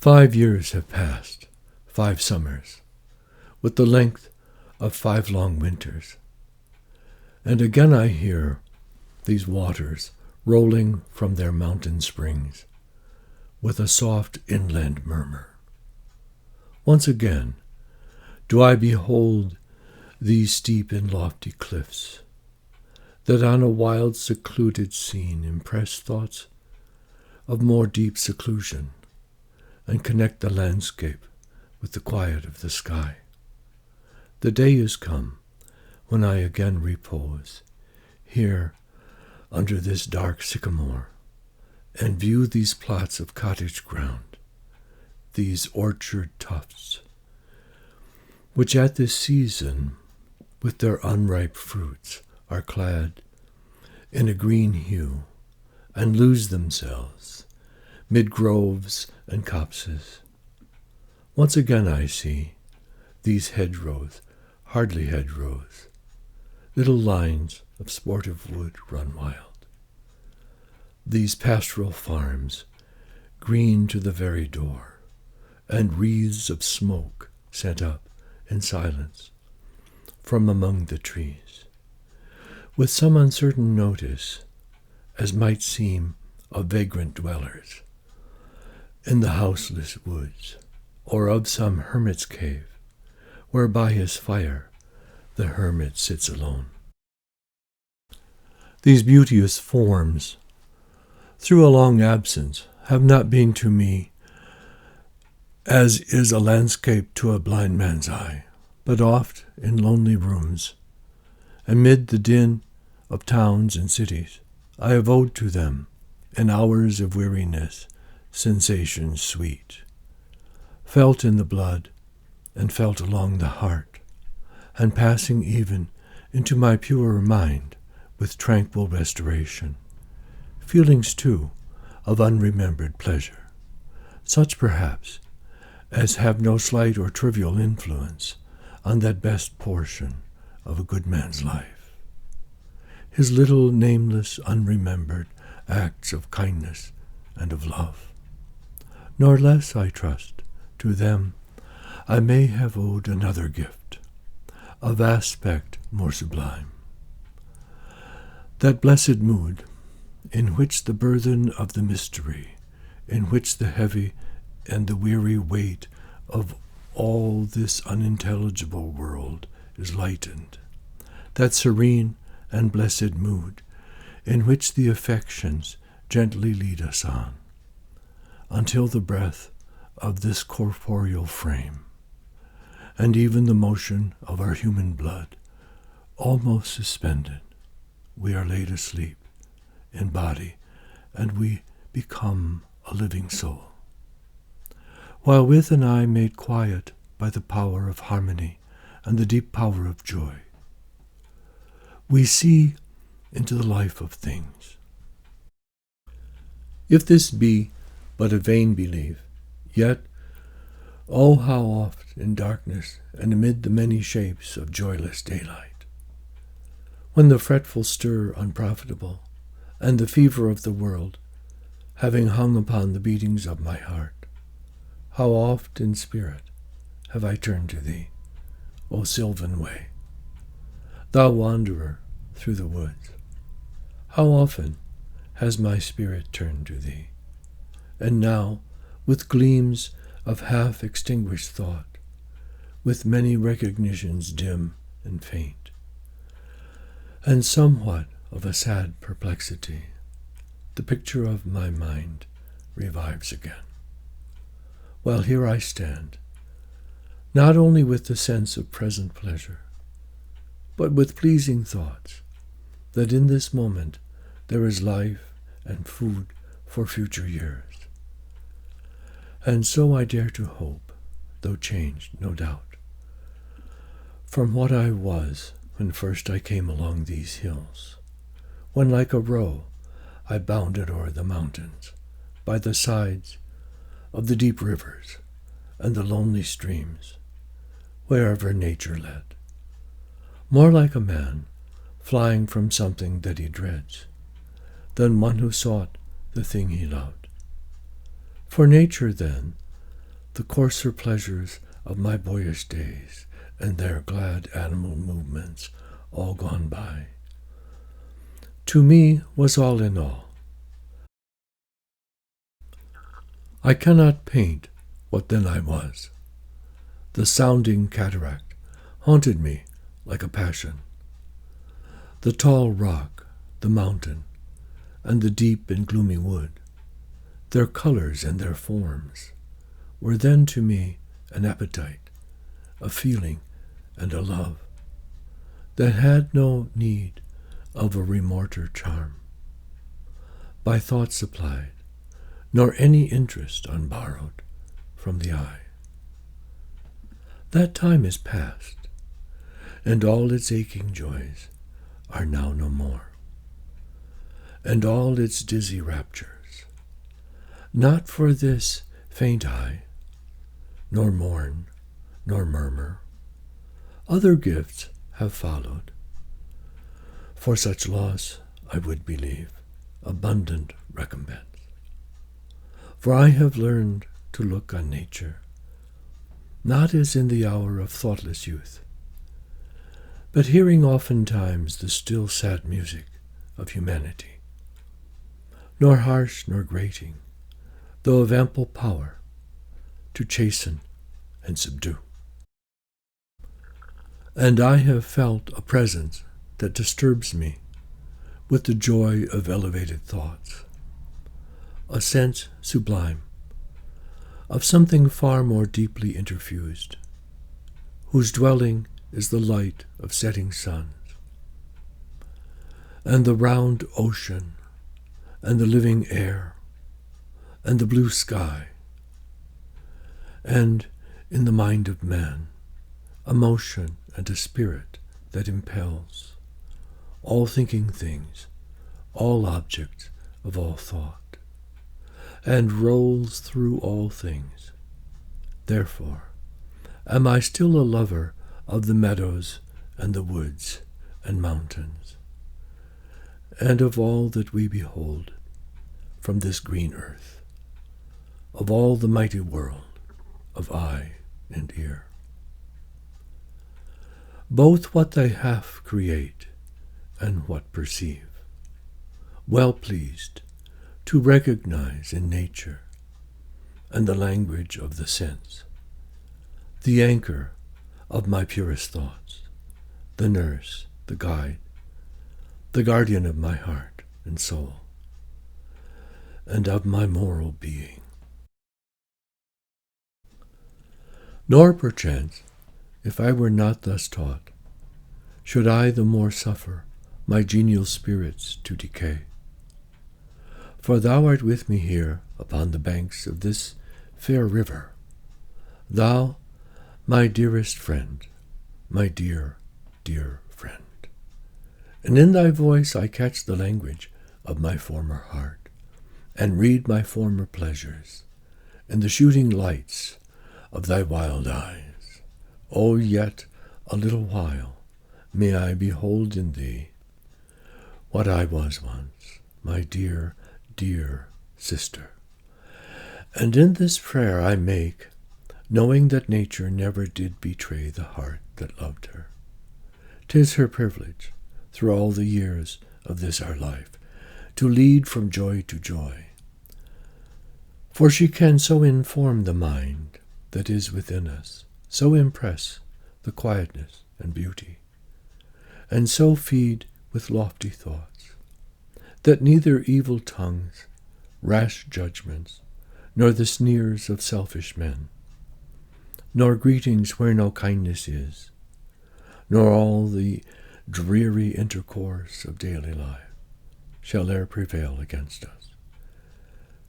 5 years have passed, 5 summers, with the length of 5 long winters. And again I hear these waters rolling from their mountain springs with a soft inland murmur. Once again do I behold these steep and lofty cliffs that on a wild secluded scene impress thoughts of more deep seclusion and connect the landscape with the quiet of the sky. The day is come when I again repose here under this dark sycamore and view these plots of cottage ground, these orchard tufts, which at this season, with their unripe fruits, are clad in a green hue and lose themselves mid groves and copses. Once again I see these hedgerows, hardly hedgerows, little lines of sportive wood run wild. These pastoral farms, green to the very door, and wreaths of smoke sent up in silence from among the trees, with some uncertain notice, as might seem of vagrant dwellers in the houseless woods, or of some hermit's cave, where by his fire the hermit sits alone. These beauteous forms, through a long absence, have not been to me as is a landscape to a blind man's eye, but oft in lonely rooms, amid the din of towns and cities, I have owed to them, in hours of weariness, sensations sweet, felt in the blood and felt along the heart, and passing even into my purer mind with tranquil restoration, feelings too of unremembered pleasure, such perhaps as have no slight or trivial influence on that best portion of a good man's life, his little nameless, unremembered acts of kindness and of love. Nor less, I trust, to them I may have owed another gift, of aspect more sublime. That blessed mood, in which the burthen of the mystery, in which the heavy and the weary weight of all this unintelligible world is lightened, that serene and blessed mood, in which the affections gently lead us on, until the breath of this corporeal frame, and even the motion of our human blood, almost suspended, we are laid asleep in body, and we become a living soul. While with an eye made quiet by the power of harmony and the deep power of joy, we see into the life of things. If this be but a vain belief, yet, oh, how oft in darkness and amid the many shapes of joyless daylight, when the fretful stir unprofitable, and the fever of the world, having hung upon the beatings of my heart, how oft in spirit have I turned to thee, O sylvan way, thou wanderer through the woods. How often has my spirit turned to thee, and now, with gleams of half-extinguished thought, with many recognitions dim and faint, and somewhat of a sad perplexity, the picture of my mind revives again. While here I stand, not only with the sense of present pleasure, but with pleasing thoughts that in this moment there is life and food for future years. And so I dare to hope, though changed, no doubt, from what I was when first I came along these hills, when like a roe I bounded o'er the mountains, by the sides of the deep rivers and the lonely streams, wherever nature led, more like a man flying from something that he dreads, than one who sought the thing he loved. For nature, then, the coarser pleasures of my boyish days, and their glad animal movements all gone by. To me was all in all. I cannot paint what then I was. The sounding cataract haunted me like a passion. The tall rock, the mountain, and the deep and gloomy wood, their colors and their forms, were then to me an appetite, a feeling, and a love that had no need of a remoter charm, by thought supplied, nor any interest unborrowed from the eye. That time is past, and all its aching joys are now no more, and all its dizzy raptures, not for this faint eye, nor mourn, nor murmur. Other gifts have followed. For such loss, I would believe, abundant recompense. For I have learned to look on nature, not as in the hour of thoughtless youth, but hearing oftentimes the still sad music of humanity, nor harsh nor grating, though of ample power to chasten and subdue. And I have felt a presence that disturbs me with the joy of elevated thoughts, a sense sublime of something far more deeply interfused, whose dwelling is the light of setting suns, and the round ocean, and the living air, and the blue sky, and in the mind of man, a motion and a spirit that impels all thinking things, all objects of all thought, and rolls through all things. Therefore am I still a lover of the meadows and the woods and mountains, and of all that we behold from this green earth, of all the mighty world of eye and ear. Both what they half create and what perceive, well pleased to recognize in nature and the language of the sense, the anchor of my purest thoughts, the nurse, the guide, the guardian of my heart and soul, and of my moral being. Nor perchance, if I were not thus taught, should I the more suffer my genial spirits to decay. For thou art with me here upon the banks of this fair river, thou, my dearest friend, my dear, dear friend. And in thy voice I catch the language of my former heart, and read my former pleasures in the shooting lights of thy wild eyes. O yet a little while may I behold in thee what I was once, my dear, dear sister. And in this prayer I make, knowing that nature never did betray the heart that loved her. 'Tis her privilege, through all the years of this our life, to lead from joy to joy. For she can so inform the mind that is within us, so impress the quietness and beauty, and so feed with lofty thoughts, that neither evil tongues, rash judgments, nor the sneers of selfish men, nor greetings where no kindness is, nor all the dreary intercourse of daily life, shall e'er prevail against us,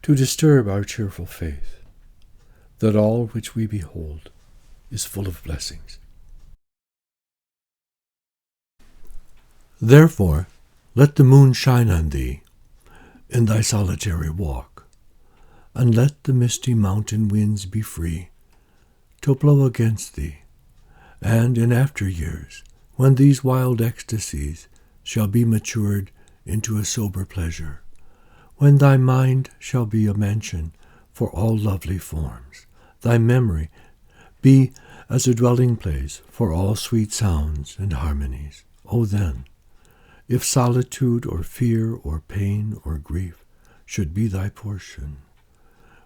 to disturb our cheerful faith, that all which we behold is full of blessings. Therefore, let the moon shine on thee in thy solitary walk, and let the misty mountain winds be free to blow against thee, and in after years, when these wild ecstasies shall be matured into a sober pleasure, when thy mind shall be a mansion for all lovely forms, thy memory be as a dwelling place for all sweet sounds and harmonies. O then, if solitude or fear or pain or grief should be thy portion,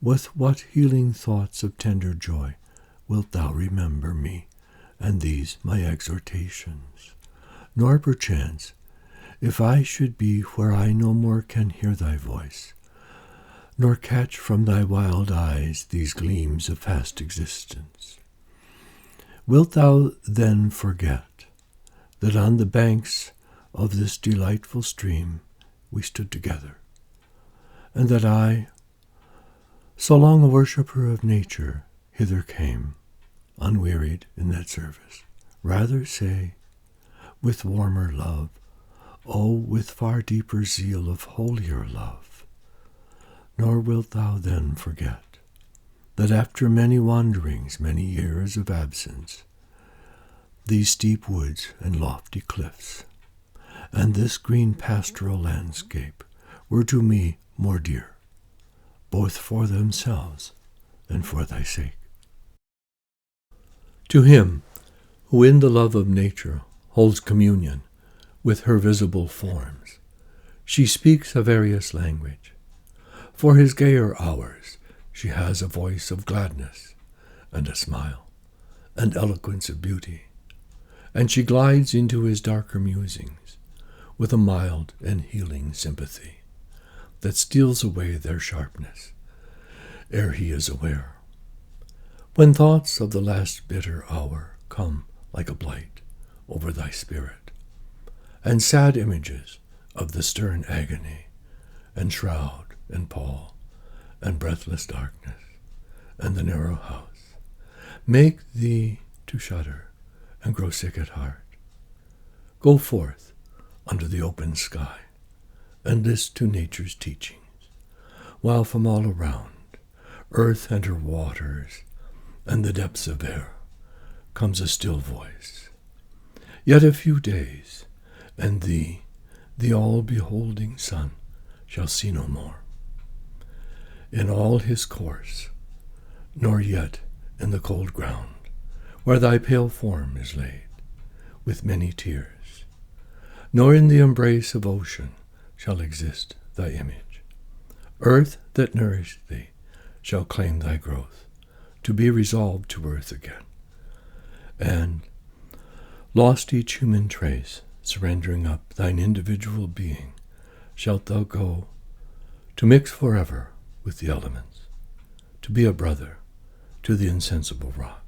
with what healing thoughts of tender joy wilt thou remember me and these my exhortations? Nor perchance, if I should be where I no more can hear thy voice, nor catch from thy wild eyes these gleams of past existence, wilt thou then forget that on the banks of this delightful stream we stood together, and that I, so long a worshipper of nature, hither came, unwearied in that service? Rather say, with warmer love, oh, with far deeper zeal of holier love. Nor wilt thou then forget that after many wanderings, many years of absence, these steep woods and lofty cliffs, and this green pastoral landscape were to me more dear, both for themselves and for thy sake. To him who in the love of nature holds communion with her visible forms, she speaks a various language. For his gayer hours she has a voice of gladness, and a smile, and eloquence of beauty, and she glides into his darker musings with a mild and healing sympathy that steals away their sharpness ere he is aware. When thoughts of the last bitter hour come like a blight over thy spirit, and sad images of the stern agony, and shroud, and pall, and breathless darkness, and the narrow house, make thee to shudder and grow sick at heart, go forth under the open sky, and list to nature's teachings, while from all around, earth and her waters, and the depths of air, comes a still voice. Yet a few days, and thee, the all-beholding sun, shall see no more in all his course, nor yet in the cold ground, where thy pale form is laid, with many tears, nor in the embrace of ocean shall exist thy image. Earth that nourished thee shall claim thy growth, to be resolved to earth again, and, lost each human trace, surrendering up thine individual being, shalt thou go to mix forever with the elements, to be a brother to the insensible rock,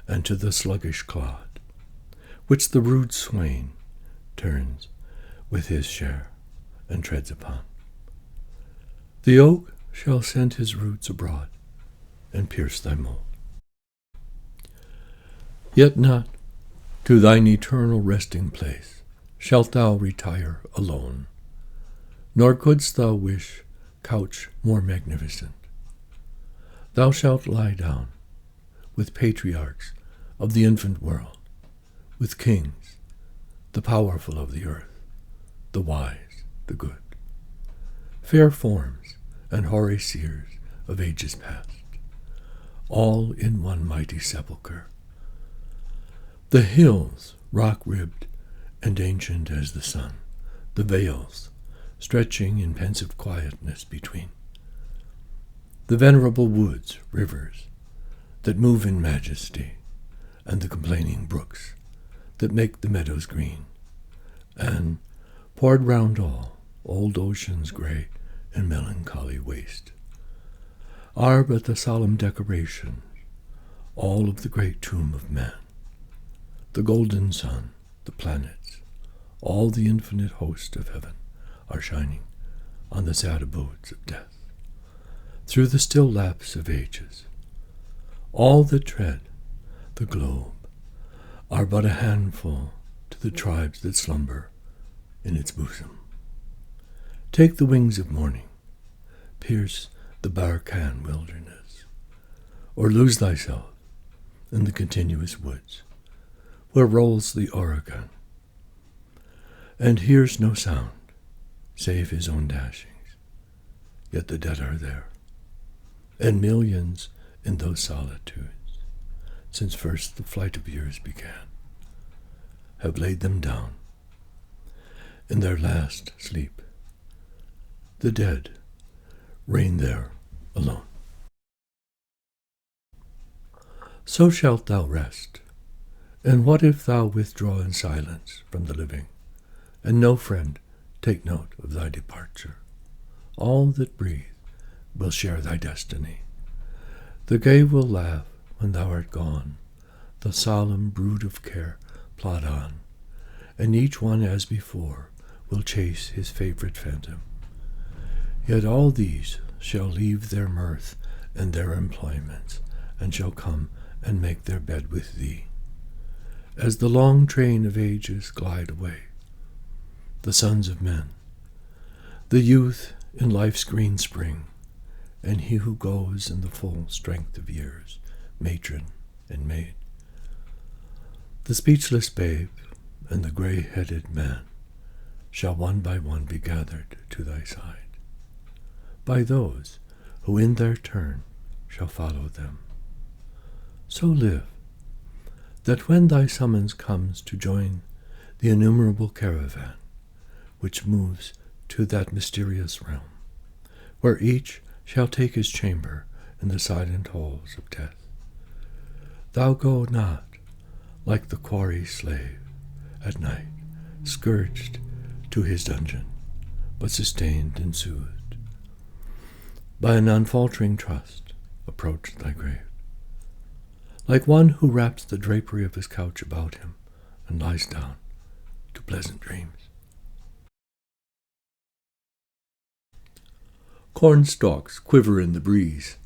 and to the sluggish clod, which the rude swain turns with his share and treads upon. The oak shall send his roots abroad and pierce thy mold. Yet not to thine eternal resting place shalt thou retire alone, nor couldst thou wish couch more magnificent. Thou shalt lie down with patriarchs of the infant world, with kings, the powerful of the earth, the wise, the good, fair forms and hoary seers of ages past, all in one mighty sepulchre. The hills, rock-ribbed and ancient as the sun, the vales, stretching in pensive quietness between, the venerable woods, rivers, that move in majesty, and the complaining brooks, that make the meadows green, and, poured round all, old ocean's grey and melancholy waste, are but the solemn decorations, all of the great tomb of man. The golden sun, the planets, all the infinite host of heaven are shining on the sad abodes of death, through the still lapse of ages. All that tread the globe are but a handful to the tribes that slumber in its bosom. Take the wings of morning, pierce the Barcan wilderness, or lose thyself in the continuous woods, where rolls the Oregon, and hears no sound save his own dashings. Yet the dead are there, and millions in those solitudes, since first the flight of years began, have laid them down in their last sleep. The dead reign there alone. So shalt thou rest. And what if thou withdraw in silence from the living, and no friend take note of thy departure? All that breathe will share thy destiny. The gay will laugh when thou art gone, the solemn brood of care plod on, and each one as before will chase his favorite phantom. Yet all these shall leave their mirth and their employments, and shall come and make their bed with thee. As the long train of ages glide away, the sons of men, the youth in life's green spring, and he who goes in the full strength of years, matron and maid, the speechless babe and the gray-headed man shall one by one be gathered to thy side, by those who in their turn shall follow them. So live, that when thy summons comes to join the innumerable caravan which moves to that mysterious realm, where each shall take his chamber in the silent halls of death, thou go not like the quarry slave at night, scourged to his dungeon, but sustained and soothed. By an unfaltering trust approach thy grave, like one who wraps the drapery of his couch about him and lies down to pleasant dreams. Corn stalks quiver in the breeze.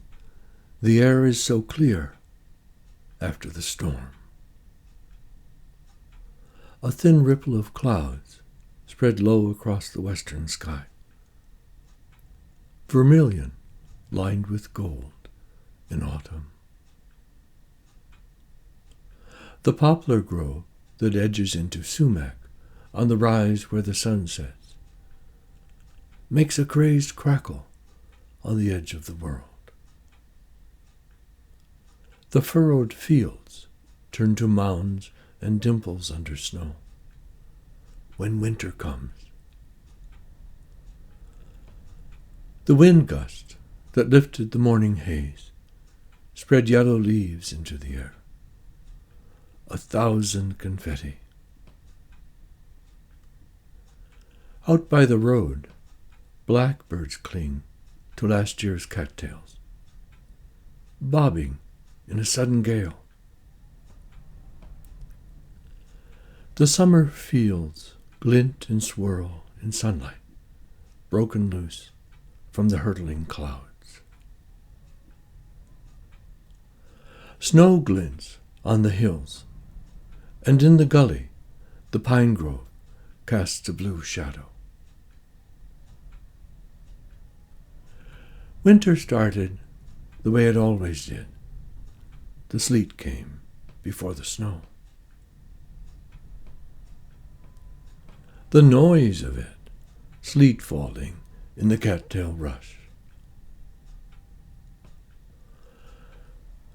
The air is so clear after the storm. A thin ripple of clouds spread low across the western sky, vermilion lined with gold in autumn. The poplar grove that edges into sumac on the rise where the sun sets makes a crazed crackle on the edge of the world. The furrowed fields turn to mounds and dimples under snow when winter comes. The wind gust that lifted the morning haze spread yellow leaves into the air. 1,000 confetti. Out by the road, blackbirds cling to last year's cattails, bobbing in a sudden gale. The summer fields glint and swirl in sunlight, broken loose from the hurtling clouds. Snow glints on the hills, and in the gully the pine grove casts a blue shadow. Winter started the way it always did. The sleet came before the snow. The noise of it, sleet falling in the cattail rush.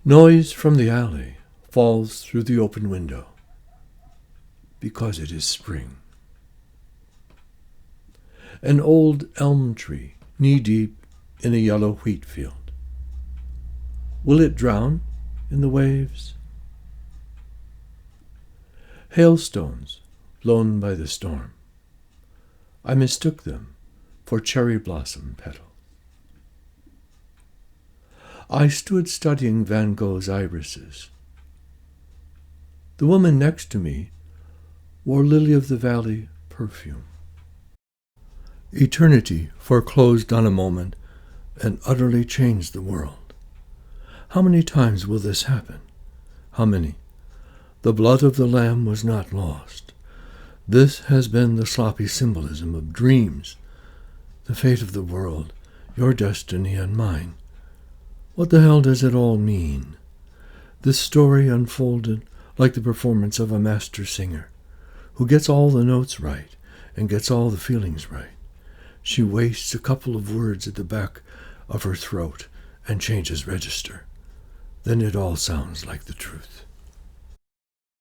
Noise from the alley falls through the open window, because it is spring. An old elm tree, knee-deep in a yellow wheat field. Will it drown in the waves? Hailstones blown by the storm. I mistook them for cherry blossom petals. I stood studying Van Gogh's irises. The woman next to me wore lily-of-the-valley perfume. Eternity foreclosed on a moment and utterly changed the world. How many times will this happen? How many? The blood of the Lamb was not lost. This has been the sloppy symbolism of dreams, the fate of the world, your destiny and mine. What the hell does it all mean? This story unfolded like the performance of a master singer, who gets all the notes right and gets all the feelings right. She wastes a couple of words at the back of her throat and changes register. then it all sounds like the truth.